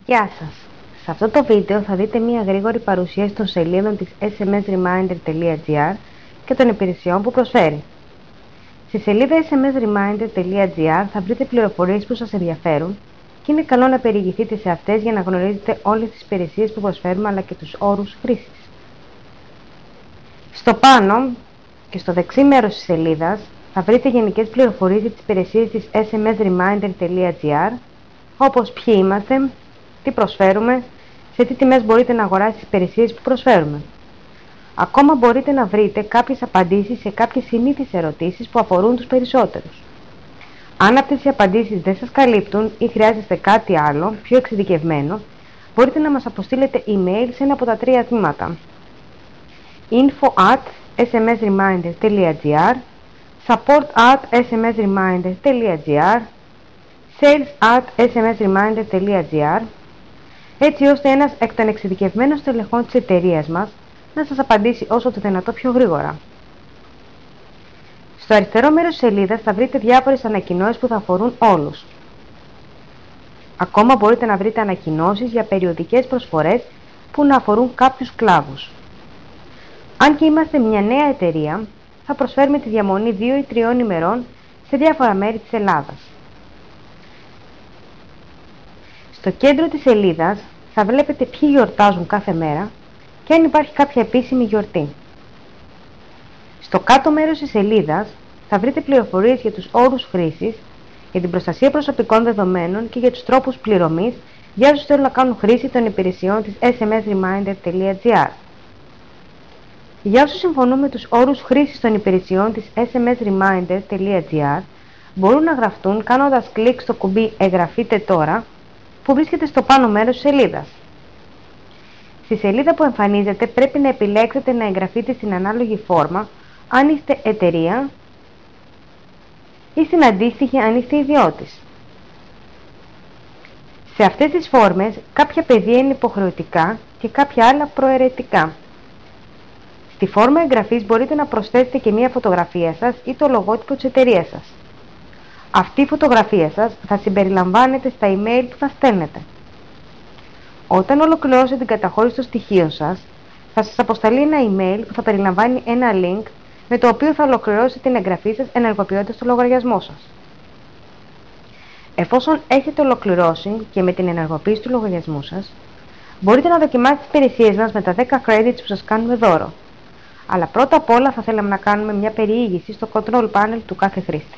Γεια σας! Σε αυτό το βίντεο θα δείτε μια γρήγορη παρουσίαση των σελίδων της smsreminder.gr και των υπηρεσιών που προσφέρει. Στη σελίδα smsreminder.gr θα βρείτε πληροφορίες που σας ενδιαφέρουν και είναι καλό να περιηγηθείτε σε αυτές για να γνωρίζετε όλες τις υπηρεσίες που προσφέρουμε αλλά και τους όρους χρήσης. Στο πάνω και στο δεξί μέρος της σελίδας θα βρείτε γενικές πληροφορίες για τις υπηρεσίες της smsreminder.gr, όπως ποιοι είμαστε, τι προσφέρουμε, σε τι τιμές μπορείτε να αγοράσετε τις υπηρεσίες που προσφέρουμε. Ακόμα μπορείτε να βρείτε κάποιες απαντήσεις σε κάποιες συνήθεις ερωτήσεις που αφορούν τους περισσότερους. Αν αυτές οι απαντήσεις δεν σας καλύπτουν ή χρειάζεστε κάτι άλλο, πιο εξειδικευμένο, μπορείτε να μας αποστείλετε email σε ένα από τα τρία τμήματα: info@smsreminder.gr, support@smsreminder.gr, sales@smsreminder.gr, έτσι ώστε ένας εκ των εξειδικευμένων στελεχών της εταιρείας μας να σας απαντήσει όσο το δυνατό πιο γρήγορα. Στο αριστερό μέρος της σελίδας θα βρείτε διάφορες ανακοινώσεις που θα αφορούν όλους. Ακόμα μπορείτε να βρείτε ανακοινώσεις για περιοδικές προσφορές που να αφορούν κάποιους κλάδους. Αν και είμαστε μια νέα εταιρεία, θα προσφέρουμε τη διαμονή 2 ή 3 ημερών σε διάφορα μέρη της Ελλάδας. Στο κέντρο της σελίδας θα βλέπετε ποιοι γιορτάζουν κάθε μέρα και αν υπάρχει κάποια επίσημη γιορτή. Στο κάτω μέρος της σελίδας θα βρείτε πληροφορίες για τους όρους χρήσης, για την προστασία προσωπικών δεδομένων και για τους τρόπους πληρωμής για όσους θέλουν να κάνουν χρήση των υπηρεσιών της smsreminder.gr. Για όσους συμφωνούν με τους όρους χρήσης των υπηρεσιών της smsreminder.gr, μπορούν να γραφτούν κάνοντας κλικ στο κουμπί «Εγγραφείτε τώρα» που βρίσκεται στο πάνω μέρος της σελίδας. Στη σελίδα που εμφανίζεται πρέπει να επιλέξετε να εγγραφείτε στην ανάλογη φόρμα αν είστε εταιρεία ή στην αντίστοιχη αν είστε ιδιώτης. Σε αυτές τις φόρμες κάποια πεδία είναι υποχρεωτικά και κάποια άλλα προαιρετικά. Στη φόρμα εγγραφής μπορείτε να προσθέσετε και μία φωτογραφία σας ή το λογότυπο της εταιρείας σας. Αυτή η φωτογραφία σας θα συμπεριλαμβάνεται στα email που θα στέλνετε. Όταν ολοκληρώσετε την καταχώρηση των στοιχείων σας, θα σας αποσταλεί ένα email που θα περιλαμβάνει ένα link με το οποίο θα ολοκληρώσετε την εγγραφή σας ενεργοποιώντας το λογαριασμό σας. Εφόσον έχετε ολοκληρώσει και με την ενεργοποίηση του λογαριασμού σας, μπορείτε να δοκιμάσετε τις υπηρεσίες μας με τα 10 credits που σας κάνουμε δώρο. Αλλά πρώτα απ' όλα θα θέλαμε να κάνουμε μια περιήγηση στο control panel του κάθε χρήστη.